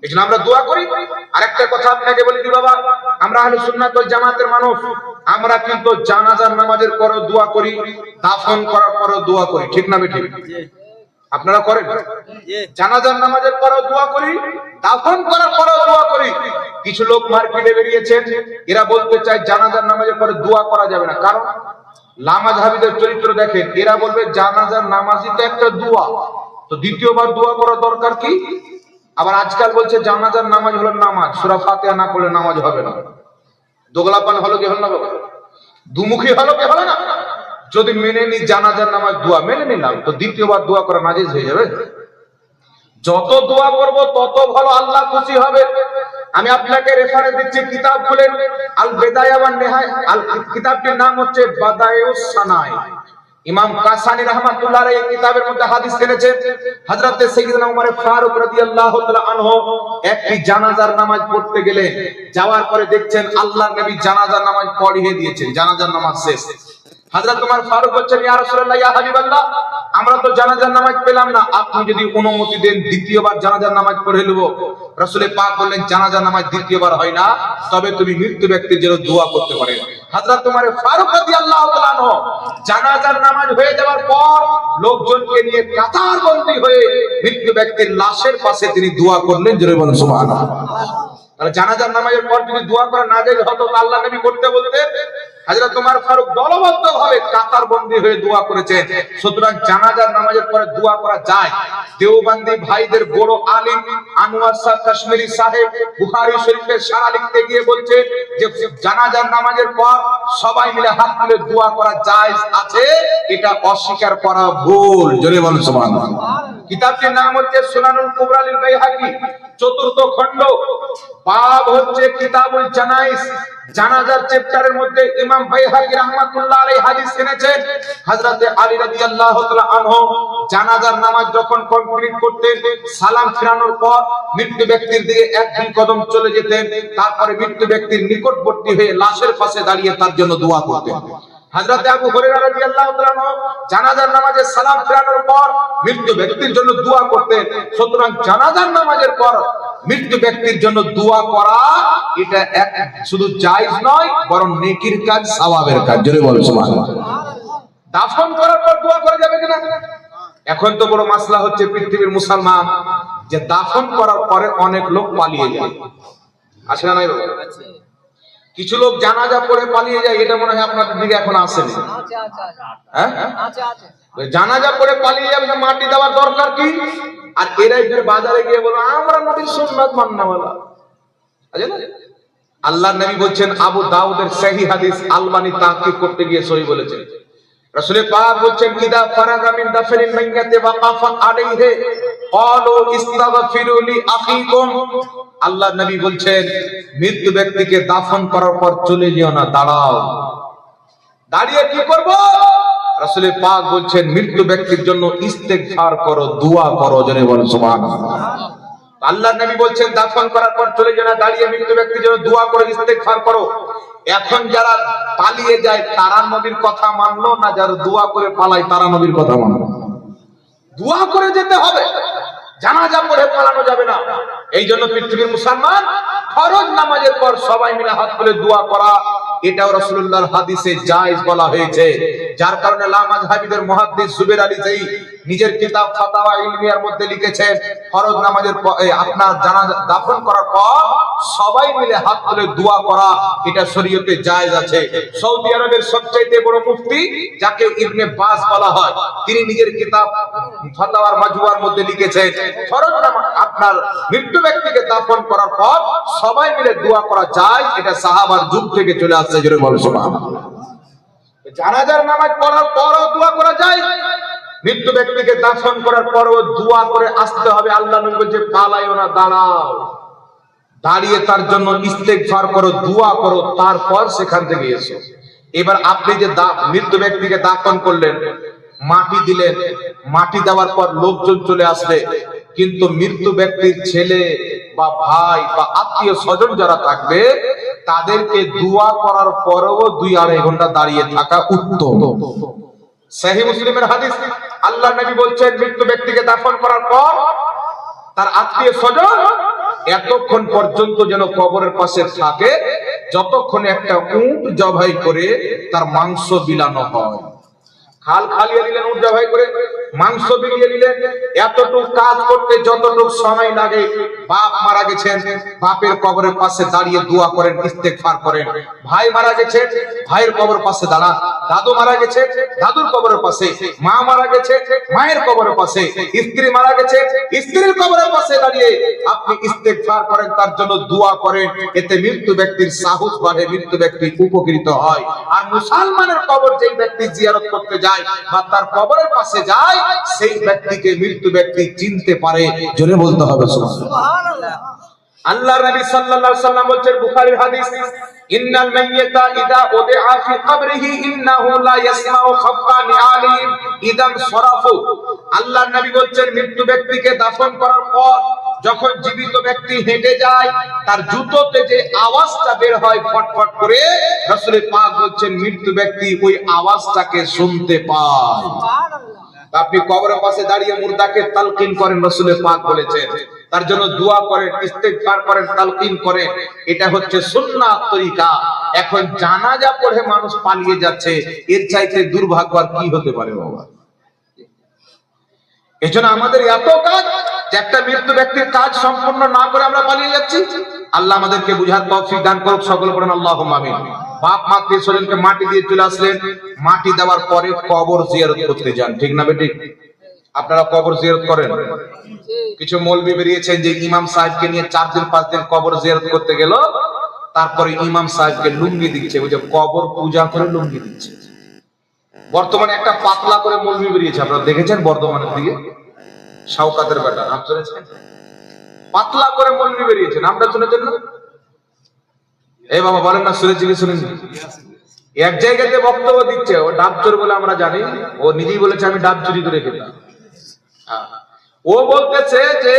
এই জন্য আমরা দোয়া করি। আরেকটা কথা আপনাকে বলি দি বাবা, আমরা আহলে সুন্নাত ওয়াল জামাতের মানুষ, আমরা কিন্তু জানাজার নামাজের পরেও দোয়া করি, দাফন করার পরেও দোয়া করি, ঠিক না বেঠিক? আপনারা করেন? জানাজার নামাজের পরেও দোয়া করি, দাফন করার পরেও দোয়া করি। কিছু লোক মার্কেটে বেরিয়েছেন, এরা বলতে চায় জানাজার নামাজের পরে দোয়া করা যাবে না, কারণ লামাযহাবীদের চরিত্র দেখেন, এরা বলবে জানাজার নামাজই তো একটা দোয়া, তো দ্বিতীয়বার দোয়া করার দরকার কি? আবার আজকাল বলছে জানাজার নামাজ হলো নামাজ, সূরা ফাতিহা না পড়লে নামাজ হবে না। দোগলাপান হলো কি হলো না বাবা? দুমুখী হলো কি হলো না? যদি মেনে নি জানাজার নামাজ দোয়া, মেনে নিলাম, তো দ্বিতীয়বার দোয়া করা নাজায়েজ হয়ে যাবে। যত দোয়া করব তত ভালো, আল্লাহ খুশি হবে। আমি আপনাকে রেফারেন্স দিচ্ছি, কিতাব খুলেন, আল বিদায়া ওয়ান নিহায়া, কিতাবটির নাম হচ্ছে বাদায়ুস সানাই। ইমাম কাসানি রাহমাতুল্লাহ আলাইহি এই কিতাবের মধ্যে হাদিস এনেছেন, হযরত সাইয়্যিদনা উমর ফারুক রাদিয়াল্লাহু তাআলা আনহু একটি জানাজার নামাজ পড়তে গেলেন, যাওয়ার পরে দেখছেন আল্লাহর নবী জানাজার নামাজ পড়িয়ে দিয়েছেন, জানাজার নামাজ শেষ। হযরত উমর ফারুক বলছেন, ইয়া রাসূলুল্লাহ, ইয়া হাবিবাল্লাহ, আমরা তো জানাজার নামাজ পেলাম না, আপনি যদি অনুমতি দেন দ্বিতীয়বার জানাজার নামাজ পড়ে নেব। রাসূল পাক বললেন, জানাজার নামাজ দ্বিতীয়বার হয় না, তবে তুমি মৃত্যু ব্যক্তির জন্য দোয়া করতে পারো। হযরত উমর ফারুক রাদিয়াল্লাহু তাআলা আনহু জানাজার নামাজ হয়ে যাওয়ার পর লোকজনকে নিয়ে কাতারবন্দী হয়ে মৃত্যু ব্যক্তির লাশের পাশে তিনি দোয়া করলেন, জোরে বলুন সুবহানাল্লাহ। তাহলে জানাজার নামাজের পর যদি দোয়া করা না যায় হতো, তো আল্লাহ নবী করতে বলতেন। হযরত উমর ফারুক দলবদ্ধভাবে কাতারবন্দী হয়ে দোয়া করেছেন। সুতরাং জানাজার নামাজের পরে দোয়া করা যায়। দেওবন্দি ভাইদের বড় আলিম আনোয়ার শাহ কাশ্মীরি সাহেব বুখারী শরীফের সারা লিখতে গিয়ে বলছেন যে জানাজার নামাজের পর সবাই মিলে হাত তুলে দোয়া করা জায়েজ আছে, এটা অস্বীকার করা ভুল, জোরে বলুন সুবহানাল্লাহ। কিতাবটির নাম হচ্ছে সুনানুল কুবরা লিল বাইহাকি, চতুর্থ খণ্ড, বাব হচ্ছে কিতাবুল জানাইজ। জানাজার চ্যাপ্টারের মধ্যে ইমাম বাইহাকি রাহমাতুল্লাহ আলাইহি হাদিস এনেছেন, হযরত আলী রাদিয়াল্লাহু তাআলা আনহু জানাজার নামাজ যখন কমপ্লিট করতেন, সালাম ফিরানোর পর মৃত্যু ব্যক্তির দিকে এক দুই কদম চলে যেতেন, তারপরে মৃত্যু ব্যক্তির নিকটবর্তী হয়ে লাশের পাশে দাঁড়িয়ে তার জন্য দোয়া করতেন। হযরত আবু হুরায়রা রাদিয়াল্লাহু তাআলা আনহু জানাজার নামাজে সালাম ফিরানোর পর মৃত্যু ব্যক্তির জন্য দোয়া করতেন। সুতরাং জানাজার নামাজের পর মৃত্যু ব্যক্তির জন্য দোয়া করা এটা এক শুধু জায়েজ নয়, বরং নেকির কাজ, সওয়াবের কাজ, জোরে বলুন সুবহানাল্লাহ। দাফন করার পর দোয়া করা যাবে কিনা? এখন তো বড় মাসলা হচ্ছে পৃথিবীর মুসলমান, যে দাফন করার পরে অনেক লোক পালিয়ে যায়, আসে না নাই বাবা? কিছু লোক জানাজা পড়ে পালিয়ে যায়, এটা মনে হয় আপনাদের দিকে এখন আসেনি। হ্যাঁ, জানাজা পড়ে পালিয়ে যাবে, মাটি দেওয়ার দরকার কি? আর এরাই ফের বাজারে গিয়ে বলো আমরা নবীর সুন্নাত মান্নাওয়ালা। আল্লাহর নবী বলছেন, আবু দাউদের সহিহ হাদিস, আলবানী তাহকিক করতে গিয়ে সহিহ বলেছেন, রাসূল পাক বলছেন, ইদা ফারাগা মিন দাফনিল মাইয়াতি ওয়াকাফা আলাইহি ক্বালু ইস্তাগফিরু লি আখিকুম। আল্লাহর নবী বলছেন, মৃত্যু ব্যক্তিকে দাফন করার পর চলে যেও না, দাঁড়াও। দাঁড়িয়ে কি করব? রাসূল পাক বলছেন, মৃত্যু ব্যক্তির জন্য ইস্তেগফার করো, দোয়া করো, জোরে বলুন সুবহানাল্লাহ। আল্লাহর নবী বলছেন, দাফন করার পর চলে যেও না, দাঁড়িয়ে মৃত্যু ব্যক্তির জন্য দোয়া করো, ইস্তেগফার করো। এখন যারা পালিয়ে যায় তারা নবীর কথা মানলো না, যারা দোয়া করে পালায় তারা নবীর কথা মানলো? দোয়া করে যেতে হবে, জানাজা পড়ে পালানো যাবে না। এই জন্য পৃথিবীর মুসলমান ফরজ নামাজের পর সবাই মিলে হাত তুলে দোয়া করা, এটাও রাসূলুল্লাহর হাদিসে জায়েজ বলা হয়েছে। যার কারণে লামাযহাবীদের মুহাদ্দিস জুবাইর আলী জাই নিজের কিতাব ফাতাওয়া ইলমিয়ার মধ্যে লিখেছেন, ফরজ নামাজের আপনার জানাজা দাফন করার পর সবাই মিলে হাত তুলে দোয়া করা, এটা শরীয়তে জায়েজ আছে। সৌদি আরবের সবচেয়ে বড় মুফতি, যাকে ইবনে বাজ বলা হয়, তিনি নিজের কিতাব ফাতাওয়ার মাজমুয়ার মধ্যে লিখেছেন, ফরজ নামাজ আপনার মৃত্যু ব্যক্তিকে দাফন করার পর সবাই মিলে দোয়া করা যায়, এটা সাহাবার যুগ থেকে চলে আসছে, জোরে বলুন সুবহানাল্লাহ। জানাজার নামাজ পড়ার পরও দোয়া করা যায়, মৃত্যু ব্যক্তিকে দাফন করার পরও দোয়া করে আসতে হবে। আল্লাহ নবী বলেন, পালাইও না, দাঁড়াও, দাঁড়িয়ে তার জন্য ইস্তেগফার করো, দোয়া করো, তারপর সেখান থেকে এসো। এবার আপনি যে মৃত্যু ব্যক্তিকে দাফন করলেন, মাটি দিলেন, মাটি দেওয়ার পর লোকজন চলে আসবে, কিন্তু মৃত্যু ব্যক্তির ছেলে বা ভাই বা আত্মীয় স্বজন যারা থাকবে তাদেরকে দোয়া করার পরেও 2-2.5 ঘন্টা দাঁড়িয়ে থাকা উত্তম। সহিহ মুসলিমের হাদিস, আল্লাহর নবী বলছেন, মৃত্যু ব্যক্তিকে দাফন করার পর তার আত্মীয় স্বজন এতক্ষণ পর্যন্ত যেন কবরের পাশে থাকে যতক্ষণ একটা উট জবাই করে তার মাংস বিলানো হয়। খাল খালিয়ে নিলেন, উট জবাই করে মাংস বিলিয়ে নিলেন। এতটুকু কাজ করতে যতটুকু সময় লাগে, বাপ মারা গেছেন, বাপের কবরের পাশে দাঁড়িয়ে দোয়া করেন, ইস্তেগফার করেন। ভাই মারা গেছে, ভাইয়ের কবরের পাশে দাঁড়ান। দাদু মারা গেছে, দাদুর কবরের পাশে। মা মারা গেছে, মায়ের কবরের পাশে। স্ত্রী মারা গেছে, স্ত্রীর কবরের পাশে দাঁড়িয়ে আপনি ইস্তেগফার করেন, তার জন্য দোয়া করেন। এতে মৃত্যু ব্যক্তির সাহস বাড়ে, মৃত্যু ব্যক্তি উপকৃত হয়। আর মুসলমানের কবর যেই ব্যক্তি জিয়ারত করতে যায় বা তার কবরের পাশে যায়, সেই ব্যক্তিকে মৃত্যু ব্যক্তি চিনতে পারে। জোরে বলতে হবে সুবহানাল্লাহ। আল্লাহর নবী সাল্লাল্লাহু আলাইহি ওয়াসাল্লাম বলেন, বুখারীর হাদিস, ইন্নাল মাইয়িতা ইযা উদিআ ফি কবরিহি ইন্নাহু লা ইয়াসমাউ খাফফা নিআলিহিম ইদাম সরাফু। আল্লাহর নবী বলেন, মৃত্যু ব্যক্তিকে দাফন করার পর যখন জীবিত ব্যক্তি হেঁটে যায়, তার জুতোতে যে আওয়াজটা বের হয় ফটফট করে, রাসূল পাক বলেন মৃত্যু ব্যক্তি ওই আওয়াজটাকে শুনতে পায়। আপনি কবরের পাশে দাঁড়িয়ে মুর্দাকে তালকিন করেন, রাসূল পাক বলেছেন, তার জন্য দোয়া করেন, ইস্তেগফার করেন, তালকিন করেন। এটা হচ্ছে সুন্নাত তরিকা। এখন জানাজা পড়ে মানুষ পালিয়ে যাচ্ছে, এর চাইতে দুর্ভাগ্য আর কি হতে পারে বাবা? এজন্য আমাদের এত কাজ যে একটা মৃত্যু ব্যক্তির কাজ সম্পূর্ণ না করে আমরা পালিয়ে যাচ্ছি। আল্লাহ আমাদেরকে বুঝার তৌফিক দান করুক, সকল বলেন আল্লাহুম্মা আমিন। বাপ মা আত্মীয় স্বজনকে মাটি দিয়ে চলে আসলেন, মাটি দেওয়ার পরে কবর জিয়ারত করতে যান, ঠিক না বেটি? আপনারা কবর জিয়ারত করেন? কিছু মৌলবি বেরিয়েছেন যে ইমাম সাহেবকে নিয়ে 4 দিন 5 দিন কবর জিয়ারত করতে গেল, তারপরে ইমাম সাহেবকে লুঙ্গি দিচ্ছে, ওই যে কবর পূজা করে লুঙ্গি দিচ্ছে। বর্তমানে একটা পাতলা করে মৌলবি বেরিয়েছে, আপনারা দেখেছেন বর্ধমানের দিকে, শাওকাতের বেটা, নাম শুনেছেন? পাতলা করে মৌলবি বেরিয়েছে, নামটা শুনেছেন না? এই বাবা বলেন না, শুনেছি কি শুনেন? এক জায়গাতে বক্তব্য দিচ্ছে, ও ডাব চোর বলে আমরা জানি, ও নিজেই বলেছে আমি ডাব চুরি করে খেতাম। ও বলতেছে যে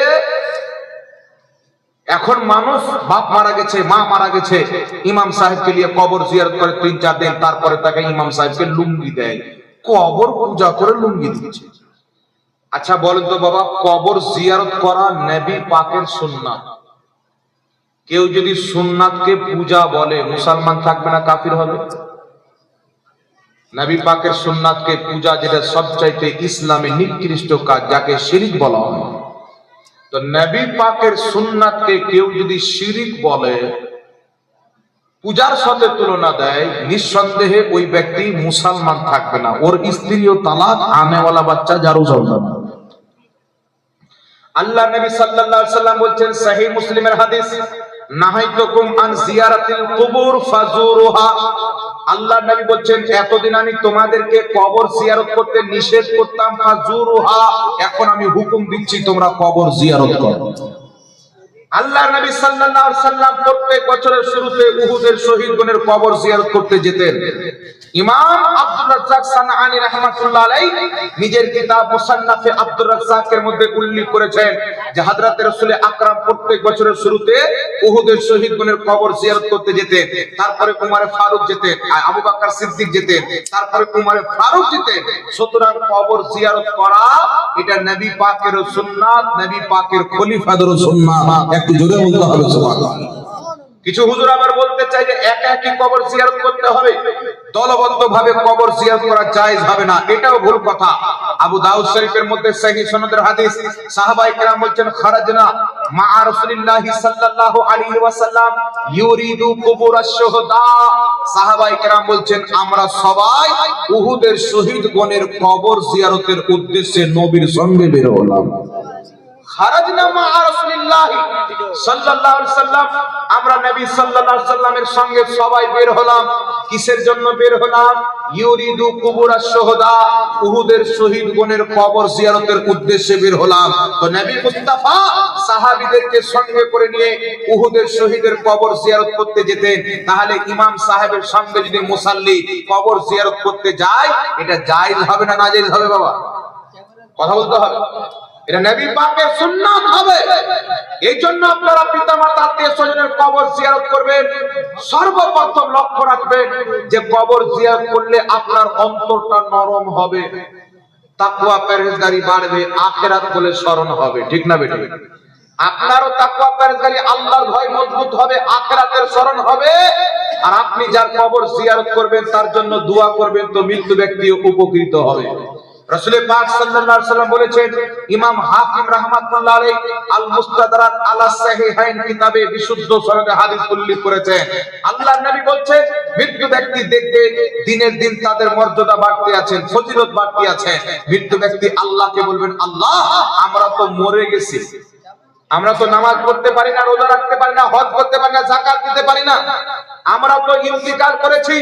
এখন মানুষ বাপ মারা গেছে, মা মারা গেছে, ইমাম সাহেবকে নিয়ে কবর জিয়ারত করে 3-4 দিন, তারপরে তাকে ইমাম সাহেবকে লুঙ্গি দেয়, কবর পূজা করে লুঙ্গি দিচ্ছে। আচ্ছা বলেন তো বাবা, কবর জিয়ারত করা নবী পাকের সুন্নাত। কেউ যদি সুন্নাতকে পূজা বলে, মুসলমান থাকবে না কাফির হবে? নবী পাকের সুন্নাতকে পূজা, যেটা সবচাইতে ইসলামে নিকৃষ্ট কাজ, যাকে শিরক বলা হয়, তো নবী পাকের সুন্নাতকে কেউ যদি শিরক বলে, পূজার সাথে তুলনা দেয়, নিঃসন্দেহে ওই ব্যক্তি মুসলমান থাকবে না। ওর স্ত্রীও তালাক, আনেওয়ালা বাচ্চা যারও জন্ম। আল্লাহ নবী সাল্লাল্লাহু আলাইহি ওয়াসাল্লাম বলেন, সহিহ মুসলিমের হাদিস, নাহাইতুকুম আন জিয়ারাতিল কুবুর ফাজুরুহা। আল্লাহ নবী বলেন, এতদিন আমি তোমাদেরকে কবর জিয়ারত করতে নিষেধ করতাম, ফাজুরুহা, এখন আমি হুকুম দিচ্ছি তোমরা কবর জিয়ারত করো। আল্লাহ নবী সাল্লাল্লাহু আলাইহি ওয়াসাল্লাম প্রত্যেক বছরের শুরুতে উহুদের শহীদগণের কবর জিয়ারত করতে যেতেন। ইমাম আব্দুর রাজ্জাক সানাআনী রাহমাতুল্লাহ আলাইহি নিজের কিতাব মুসান্নাফে আব্দুর রাজ্জাকের মধ্যে উল্লেখ করেছেন যে হযরত রাসূল আকরাম প্রত্যেক বছরের শুরুতে উহুদের শহীদগণের কবর জিয়ারত করতে যেতেন। তারপরে উমর ফারুক যেতেন, আবু বকর সিদ্দিক যেতেন, তারপরে উমর ফারুক যেতেন। সুতরাং কবর জিয়ারত করা এটা নবী পাকের সুন্নাত, নবী পাকের খলিফাদের সুন্নাত। একটু জোরে বলতে হবে সুবহানাল্লাহ। কিছু হুজুর আবার বলতে চাই যে একা একই কবর জিয়ারত করতে হবে, দলবদ্ধভাবে কবর জিয়ারত করা জায়েজ হবে না, এটাও ভুল কথা। আবু দাউদ শরীফের মধ্যে সহিহ সনদের হাদিস, সাহাবায়ে কেরাম বলেন, খারাজনা মা রাসূলিল্লাহি সাল্লাল্লাহু আলাইহি ওয়াসাল্লাম ইউরিদু কুবুরাশ শুহাদা। সাহাবায়ে কেরাম বলেন, আমরা সবাই উহুদের শহীদগণের কবর জিয়ারতের উদ্দেশ্যে নবীর সঙ্গে বের হলাম। খারাজনা মা রাসূলিল্লাহি সাল্লাল্লাহু আলাইহি ওয়াসাল্লাম, আমরা নবী সাল্লাল্লাহু আলাইহি ওয়াসাল্লামের সঙ্গে সবাই বের হলাম। কিসের জন্য বের হলাম? ইউরিদু কুবুরাশ শুহাদা, উহুদের শহীদগণের কবর জিয়ারতের উদ্দেশ্যে বের হলাম। তো নবী মুস্তাফা সাহাবীদেরকে সঙ্গে করে নিয়ে উহুদের শহীদের কবর জিয়ারত করতে যেতেন। তাহলে ইমাম সাহেবের সঙ্গে যদি মুসাল্লি কবর জিয়ারত করতে যায়, এটা জায়েজ হবে না নাজায়েজ হবে বাবা? কথা বলতে হবে। এটা নবী পাকের সুন্নাত হবে। এই জন্য আপনারা পিতামাতা আত্মীয় স্বজনের কবর জিয়ারত করবেন, সর্বপ্রথম লক্ষ্য রাখবেন যে কবর জিয়ারত করলে আপনার অন্তরটা নরম হবে, তাকওয়া পরহেজগারি বাড়বে, আখিরাত বলে স্মরণ হবে, ঠিক না বেটি? আপনারও তাকওয়া পরহেজগারি, আল্লাহর ভয় মজবুত হবে, আখিরাতের স্মরণ হবে। আর আপনি যার কবর জিয়ারত করবেন, তার জন্য দোয়া করবেন, তো মৃত্যু ব্যক্তি উপকৃত হবে। রাসূল পাক সাল্লাল্লাহু আলাইহি ওয়াসাল্লাম বলেছেন, ইমাম হাকিম রাহমাতুল্লাহ আলাইহি আল মুস্তাদরাক আলা সাহিহাইন কিতাবে বিশুদ্ধ সনদে হাদিস উল্লেখ করেছেন, আল্লাহর নবী বলছেন, মৃত্যু ব্যক্তি দেখবে দিনের দিন তাদের মর্যাদা বাড়তে আছে, ফজিলত বাড়তে আছে। মৃত্যু ব্যক্তি আল্লাহকে বলবেন, আল্লাহ আমরা তো মরে গেছি, আমরা তো নামাজ পড়তে পারি না, রোজা রাখতে পারি না, হজ করতে পারি না, যাকাত দিতে পারি না, আমরা তো ইন্তিকাল করেছি,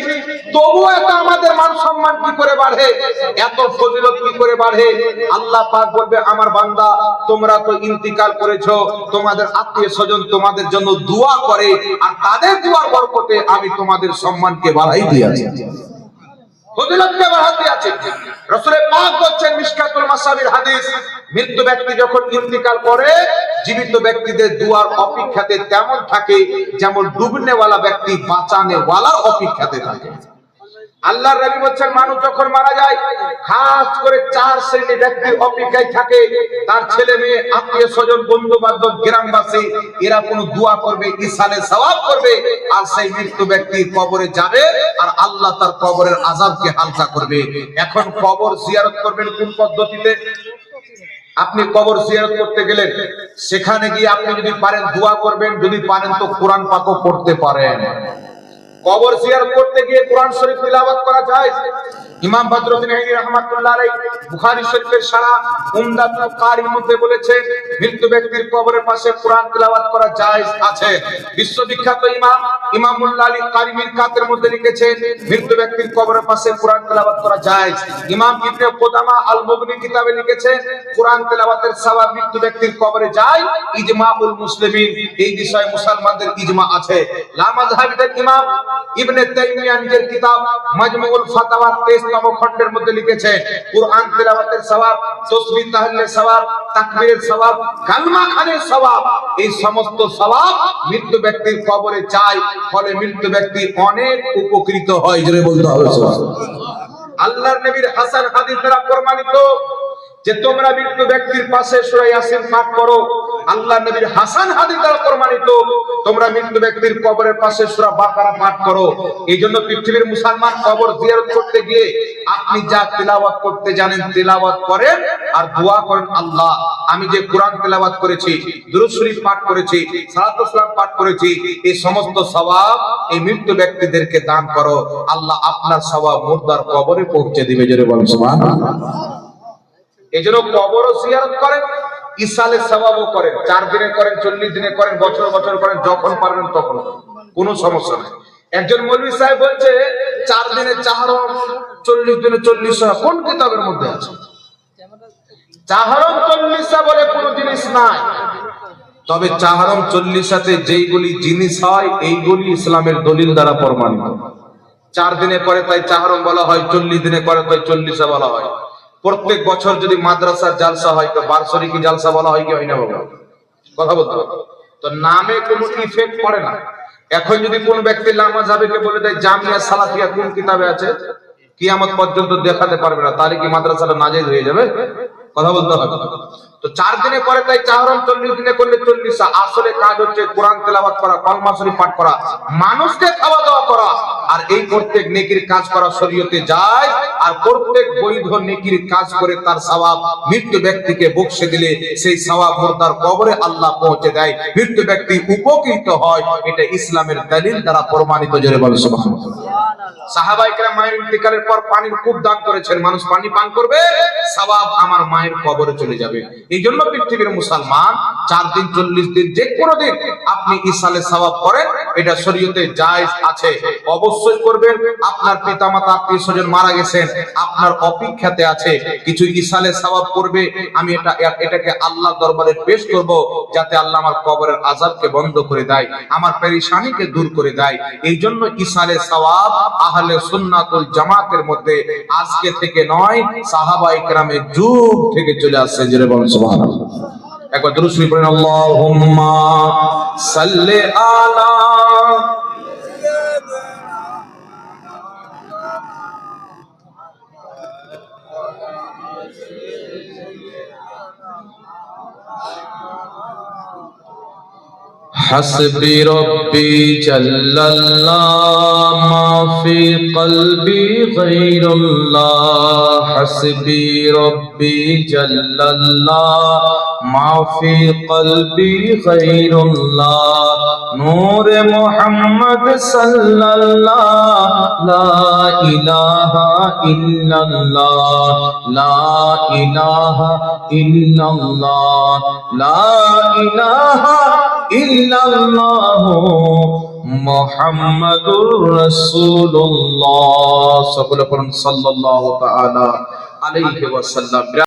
তবুও এত আমাদের মান সম্মান কি করে বাড়ে, এত ফজিলত কি করে বাড়ে? আল্লাহ পাক বলবে, আমার বান্দা তোমরা তো ইন্তিকাল করেছো, তোমাদের আত্মীয় স্বজন তোমাদের জন্য দোয়া করে, আর তাদের দোয়ার বরকতে আমি তোমাদের সম্মানকে বাড়াই দিয়েছি, ফজিলতকে বাড়াতে আছে। রাসূল পাক বলেন মিশকাতুল মাসাবির হাদিস, মৃত্যু ব্যক্তি যখন ইন্তিকাল করে, জীবিত ব্যক্তিদের দুয়ার অপেক্ষাতে তেমন থাকে যেমন ডুবনেওয়ালা ব্যক্তি বাঁচানেওয়ালার অপেক্ষাতে থাকে। আল্লাহর নবী বলেন, মানুষ যখন মারা যায়, খাস করে চার শ্রেণীর ব্যক্তির অপেক্ষায় থাকে। তার ছেলে মেয়ে, আত্মীয় স্বজন, বন্ধু বান্ধব, গ্রামবাসী, এরা কোনো দোয়া করবে, ইসালে সওয়াব করবে, আর সেই মৃত্যু ব্যক্তি কবরে যাবে, আর আল্লাহ তার কবরের আযাবকে হালকা করবে। এখন কবর জিয়ারত করবেন কোন পদ্ধতিতে? আপনি কবর জিয়ারত করতে গেলেন, সেখানে গিয়ে আপনি যদি পারেন দোয়া করবেন, যদি পারেন তো কোরআন পাকও পড়তে পারেন। কবর জিয়ারত করতে গিয়ে কোরআন শরীফ তিলাওয়াত করা যায়। ইমাম বদরুদ্দিন আইনি রাহমাতুল্লাহ আলাইহি বুখারী শরীফের শারাহ উমদাতুল কারির মধ্যে বলেছেন, মৃত্যু ব্যক্তির কবরের পাশে কোরআন তিলাওয়াত করা জায়েজ আছে। বিশ্ববিখ্যাত ইমাম ইমামুল্লাহ আলী কারি মিরকাতের মধ্যে লিখেছেন, মৃত্যু ব্যক্তির কবরের পাশে কোরআন তিলাওয়াত করা জায়েজ। ইমাম ইবনে কুদামা আল মুগনি কিতাবে লিখেছেন, কোরআন তিলাওয়াতের সওয়াব মৃত্যু ব্যক্তির কবরে যায়, ইজমাউল মুসলিমিন, এই বিষয়ে মুসলমানদের ইজমা আছে। লা মাযহাবিদের ইমাম ইবনে তাইমিয়া নিজের কিতাব মাজমুউল ফাতাওয়া 23 তম খণ্ডের মধ্যে লিখেছেন, কুরআন তিলাওয়াতের সওয়াব, তাসবিহ তাহলিলের সওয়াব, তাকবীরের সওয়াব, কালমা খানের সওয়াব, এই সমস্ত সওয়াব মৃত্যু ব্যক্তির কবরে যায়, ফলে মৃত্যু ব্যক্তি অনেক উপকৃত হয়। জোরে বলতে হবে সুবহানাল্লাহ। আল্লাহর নবীর হাসান হাদিস দ্বারা প্রমাণিত যে তোমরা মৃত্যু ব্যক্তির পাশে সূরা ইয়াসিন পাঠ করো। আল্লাহর নবীর হাসান হাদিস দ্বারা প্রমাণিত তোমরা মৃত্যু ব্যক্তির কবরের পাশে সূরা বাকারা পাঠ করো। এইজন্য পৃথিবীর মুসলমান কবর জিয়ারত করতে গিয়ে আপনি যা তিলাওয়াত করতে জানেন তিলাওয়াত করেন, আর দোয়া করেন, আল্লাহ আমি যে কোরআন তিলাওয়াত করেছি, দুরূদ শরীফ পাঠ করেছি, সালাতুল সালাম পাঠ করেছি, এই সমস্ত সওয়াব এই মৃত্যু ব্যক্তিদেরকে দান করো, আল্লাহ আপনার সওয়াব মুর্দার কবরে পৌঁছে দিবে। জোরে বলেন সুবহানাল্লাহ। এজন্য কবরও জিয়ারত করেন, ইসালে সওয়াবও করেন, 4 দিনে করেন, 40 দিনে করেন, বছর বছর করেন, যখন পারবেন তখন করেন, কোনো সমস্যা নেই। একজন মৌলভী সাহেব বলছে 4 দিনে চাহরম, 40 দিনে 40 কোন কিতাবের মধ্যে আছে? চাহরম 40 বলে কোনো জিনিস নাই। তবে চাহরম 40 যেইগুলি জিনিস হয় এইগুলি ইসলামের দলিল দ্বারা প্রমাণিত। 4 দিনে করে তাই চাহরম বলা হয়, 40 দিনে করে তাই 40 বলা হয়। প্রত্যেক বছর যদি মাদ্রাসার জালসা হয় তো বার্ষিকী জালসা বলা হয় কি হয় না বাবা? কথা বলতে হবে তো, নামে কোনো ইফেক্ট পড়ে না। এখন যদি কোন ব্যক্তি লামাযহাবিকে বলে দেয় জামিয়া সালাফিয়া কোন কিতাবে আছে, কিয়ামত পর্যন্ত দেখাতে পারবে না, তাহলে কি মাদ্রাসাটা নাজায়েজ হয়ে যাবে? কথা বলতে হবে। তো 4 দিনে করে তাই চাহরম, 40 দিনে করলে 40। আসলে কাজ হচ্ছে কোরআন তেলাওয়াত করা, কলমা শরীফ পাঠ করা, মানুষকে খাওয়া দাওয়া করা, আর এই প্রত্যেক নেকির কাজ করা শরীয়তে যায়। আর প্রত্যেক বৈধ নেকির কাজ করে তার সওয়াব মৃত্যু ব্যক্তিকে বকশে দিলে সেই সওয়াব মুর্দার কবরে আল্লাহ পৌঁছে দেয়, মৃত্যু ব্যক্তি উপকৃত হয়। এটা ইসলামের দলিল দ্বারা প্রমাণিত। জোরে বলেন সুবহানাল্লাহ। সাহাবায়ে কেরাম মায়ের ইন্তেকালের পর পানির কূপ দান করেছেন, মানুষ পানি পান করবে, সওয়াব আমার মায়ের কবরে চলে যাবে। এই জন্য পৃথিবীর মুসলমান 4 দিন, 40 দিন, যে কোনো দিন আপনি ইসালে সওয়াব করেন, এটা শরীয়তে জায়েজ আছে, অবশ্যই করবেন। আপনার পিতামাতা, আত্মীয় স্বজন মারা গেছেন, আপনার অপেক্ষাতে আছে, কিছু ইসালে সওয়াব করবে, আমি এটাকে আল্লাহর দরবারে পেশ করব, যাতে আল্লাহ আমার কবরের আযাবকে বন্ধ করে দেয়, আমার পেরেশানিকে দূর করে দেয়। এই জন্য ইসালে সওয়াব আহলে সুন্নাতুল জামাতের মধ্যে আজকে থেকে নয়, সাহাবায়ে কেরামের যুগ থেকে চলে আসছে। জোরে বলেন সুবহানাল্লাহ। একবার দুরূদ শরীফ পড়েন, আল্লাহুম্মা সাল্লি আলা حسبي ربي جل الله ما في قلبي غير الله حسبي ربي جل الله ما في قلبي غير الله نور محمد صلى الله لا إله إلا الله لا إله إلا الله لا إله إلا الله মুহাম্মাদুর রাসূলুল্লাহ সাল্লাল্লাহু তাআলা আলাইহি ওয়াসাল্লাম।